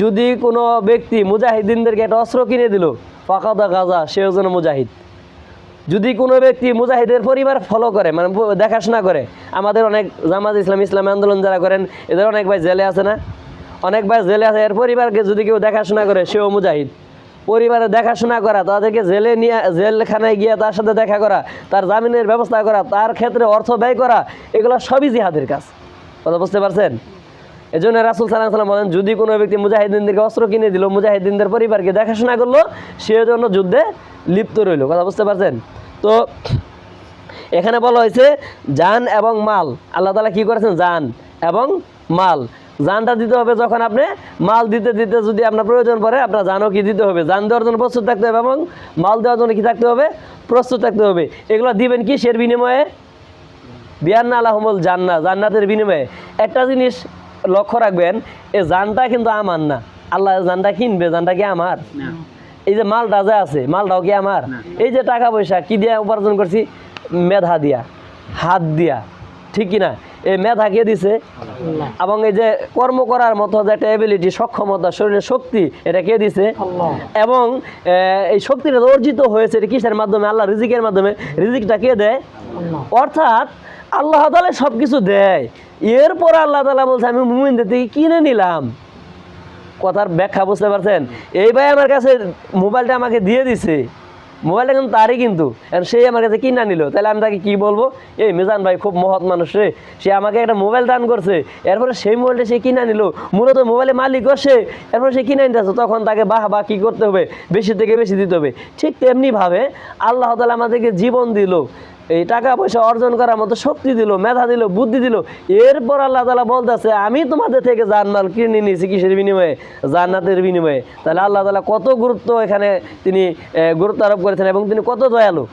যদি কোনো ব্যক্তি মুজাহিদিনদেরকে একটা অস্ত্র কিনে দিল, ফাকাদা গাজা, সেও যেন মুজাহিদ। যদি কোনো ব্যক্তি মুজাহিদের পরিবার ফলো করে, মানে দেখাশোনা করে, আমাদের অনেক জামাত ইসলাম, ইসলামী আন্দোলন যারা করেন, এদের অনেক ভাই জেলে আছে না, অনেক ভাই জেলে আছে, এর পরিবারকে যদি কেউ দেখাশোনা করে, সেও মুজাহিদ। পরিবারের দেখাশোনা করা, তাদেরকে জেলে নিয়ে, জেলখানায় গিয়ে তার সাথে দেখা করা, তার জামিনের ব্যবস্থা করা, তার ক্ষেত্রে অর্থ ব্যয় করা, এগুলো সবই জিহাদের কাজ। কথা বুঝতে পারছেন? এই জন্য রাসূল সাল্লাল্লাহু আলাইহি ওয়াসাল্লাম বলেন, যদি কোনো ব্যক্তি মুজাহিদিনদেরকে অস্ত্র কিনে দিল, মুজাহিদিনদের পরিবারকে দেখাশোনা করলো, সে জন্য যুদ্ধে লিপ্ত রইল। কথা বুঝতে পারছেন? তো এখানে বলা হয়েছে জান এবং মাল। আল্লাহ তাআলা কি করেছেন? জান এবং মাল। জানটা দিতে হবে যখন আপনি, মাল দিতে দিতে যদি আপনার প্রয়োজন পড়ে, আপনার জানও কি দিতে হবে, জান দেওয়ার জন্য প্রস্তুত থাকতে হবে এবং মাল দেওয়ার জন্য কি থাকতে হবে? প্রস্তুত থাকতে হবে। এগুলো দিবেন কি সের বিনিময়ে? বিয়ান্না আলাহুমুল জান্নাহ, জান্নাতের বিনিময়ে। একটা জিনিস লক্ষ্য রাখবেন, এই জানটা কিন্তু আমার না, আল্লাহ জানটা কিনবে, জানটা কি আমার? এই যে মালটা যা আছে, মালটাও কি আমার? এই যে টাকা পয়সা কি দিয়ে উপার্জন করছি? মেধা দিয়া, হাত দিয়া, ঠিক কিনা? এই মেধা কে দিছে? এবং এই যে কর্ম করার মতো যে একটা এবিলিটি, সক্ষমতা, শরীরের শক্তি, এটা কে দিছে? এবং এই শক্তিটা অর্জিত হয়েছে এটা কিসের মাধ্যমে? আল্লাহ রিজিকের মাধ্যমে। রিজিকটা কে দেয়? অর্থাৎ আল্লাহ তাআলা সব কিছু দেয়। এরপর আল্লাহ তাআলা বলছে আমি মুমিনদের থেকে কিনে নিলাম। কথার ব্যাখ্যা বুঝতে পারছেন? এই ভাই আমার কাছে মোবাইলটা আমাকে দিয়ে দিছে, মোবাইলটা কিন্তু তারই, কিন্তু সে আমার কাছে কিনা নিল, তাহলে আমি তাকে কি বলবো? এই মিজান ভাই খুব মহৎ মানুষ রে, সে আমাকে একটা মোবাইল দান করছে, এরপরে সেই মোবাইলটা সে কিনা নিল, মূলত মোবাইলের মালিকও সে, এরপরে সে কিনে নিতেছে, তখন তাকে বাহ কি করতে হবে? বেশি থেকে বেশি দিতে হবে। ঠিক তেমনিভাবে আল্লাহ তাআলা আমাদেরকে জীবন দিল, এই টাকা পয়সা অর্জন করার মতো শক্তি দিল, মেধা দিল, বুদ্ধি দিল। এরপর আল্লাহ তাআলা বলতেছে আমি তোমাদের থেকে জান্নাত কিনে নিয়েছি, কিসের বিনিময়ে? জান্নাতের বিনিময়ে। তাহলে আল্লাহ তাআলা কত গুরুত্ব এখানে তিনি গুরুত্ব আরোপ করেছেন এবং তিনি কত দয়ালু,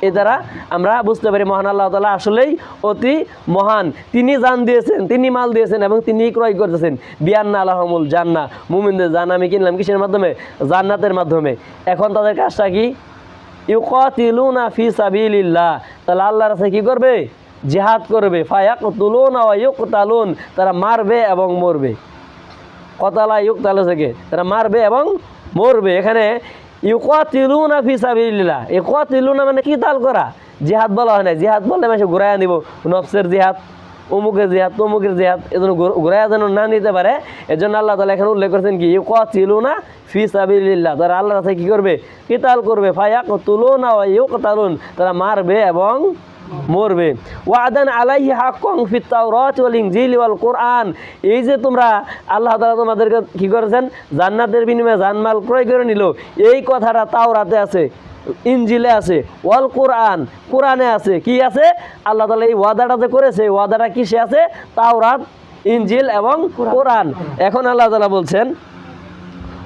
এ দ্বারা আমরা বুঝতে পারি মহান আল্লাহ তাআলা আসলেই অতি মহান। তিনি জান দিয়েছেন, তিনি মাল দিয়েছেন এবং তিনি ক্রয় করতেছেন। বিয়ান্না আলাহুমুল জান্নাহ, মুমিনদের জান আমি কিনলাম কিসের মাধ্যমে? জান্নাতের মাধ্যমে। এখন তাদের কাজটা কি? ইউকাতিলুনা ফি সাবিলিল্লাহ, তাহলে আল্লাহর রাস্তায় কি করবে? জিহাদ করবে। ফায়াকতুলুনা ওয়া ইউকতালুন, তারা মারবে এবং মরবে। কতালা ইউকতালু থেকে তারা মারবে এবং মরবে। এখানে ইউকাতিলুনা ফি সাবিলিল্লাহ, ইউকাতিলুনা মানে কিতাল করা, জিহাদ বলা হয় না। জিহাদ বললে মানুষ ঘুরাইয়া নিব, নফসের জিহাদ, অমুকের জিহাদ, তমুকের জিহাদ, এজন্য ঘুরাইয়া যেন না নিতে পারে, এজন্য আল্লাহ তাআলা এখানে উল্লেখ করেছেন কি? ইউকাতিলুনা ফি সাবিলিল্লাহ, তারা আল্লাহর রাস্তায় কি করবে? কিতাল করবে। ফায়াকতুলুনা ওয়া ইউকতালুন, তারা মারবে এবং মরবে। ওয়াদান আলাইহি হাক্কান ফিত তাওরাত ওয়াল ইনজিল ওয়াল কোরআন, এই যে তোমরা আল্লাহ তাআলা তোমাদেরকে কি করেছেন? জান্নাতের বিনিময়ে জানমাল ক্রয় করে নিল, এই কথাটা তাওরাতে আছে, ইনজিলে আছে, ওয়াল কোরআন, কোরআনে আছে। কি আছে? আল্লাহ তাআলা এই ওয়াদাটা যে করেছে, ওয়াদাটা কিসে আছে? তাওরাত, ইনজিল এবং কোরআন। এখন আল্লাহ তাআলা বলছেন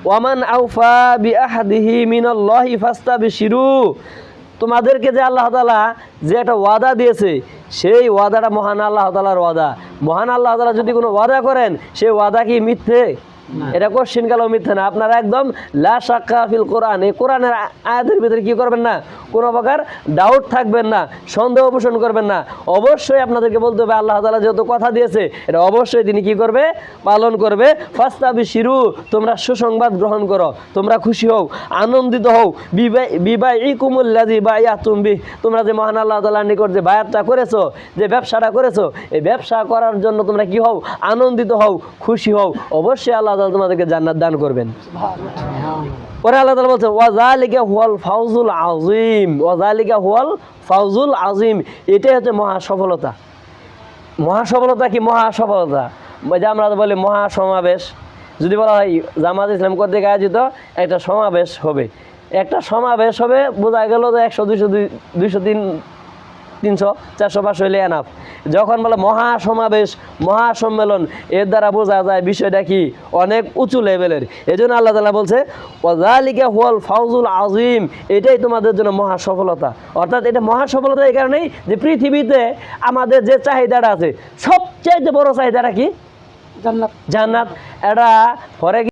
ওয়ামান আউফা বিআহদিহি মিনাল্লাহি ফাস্তাবশিরু, তোমাদেরকে যে আল্লাহ তাআলা যে একটা ওয়াদা দিয়েছে, সেই ওয়াদাটা মহান আল্লাহ তাআলার ওয়াদা। মহান আল্লাহ তাআলা যদি কোনো ওয়াদা করেন, সেই ওয়াদা কি মিথ্যে? এটা কোশ্চিন কালেও মিথ্যে না। আপনারা একদম লা শাক্কা ফিল কোরআন, এই কোরআনের আয়াতের ভিতরে কি করবেন না? কোনো প্রকার ডাউট থাকবেন না, সন্দেহ পোষণ করবেন না। অবশ্যই আপনাদেরকে বলতে হবে আল্লাহ তাআলা যেহেতু কথা দিয়েছে, এটা অবশ্যই তিনি কি করবে? পালন করবে। ফাস্তাবশিরু, তোমরা সুসংবাদ গ্রহণ করো, তোমরা খুশি হও, আনন্দিত হও। বিবাইকুমুল্লাযী বায়াতুম বিহি, তোমরা যে মহান আল্লাহ তাআলার নিকট যে বায়াতটা করেছো, যে ব্যবসাটা করেছো, এই ব্যবসা করার জন্য তোমরা কি হও? আনন্দিত হও, খুশি হও। অবশ্যই আল্লাহ তাআলা তোমাদেরকে জান্নাত দান করবেন। পরে আল্লাহ তাআলা বলছেন ওয়াযালিকা হুয়াল ফাউজুল আযীম, ওয়াযালিকা হুয়াল ফাউজুল আযীম, এটাই হচ্ছে মহা সফলতা। মহা সফলতা কি? মহা সফলতা যে আমরা বলি মহা সমাবেশ, যদি বলা হয় জামাত ইসলাম কর্তৃক আয়োজিত একটা সমাবেশ হবে, একটা সমাবেশ হবে, বোঝা গেল যে 100, 200, 200, 300, 400, 500 হইলে এনাফ। যখন বলে মহাসমাবেশ, মহাসম্মেলন, এর দ্বারা বোঝা যায় বিষয়টা কি? অনেক উঁচু লেভেলের। এই জন্য আল্লাহ তাআলা বলছে ওয়াযালিকা হুয়াল ফাউজুল আযীম, এটাই তোমাদের জন্য মহা সফলতা। অর্থাৎ এটা মহা সফলতা এই কারণেই যে পৃথিবীতে আমাদের যে চাহিদাটা আছে, সবচাইতে বড় চাহিদাটা কি? জান্নাত। জান্নাত। এটা পরে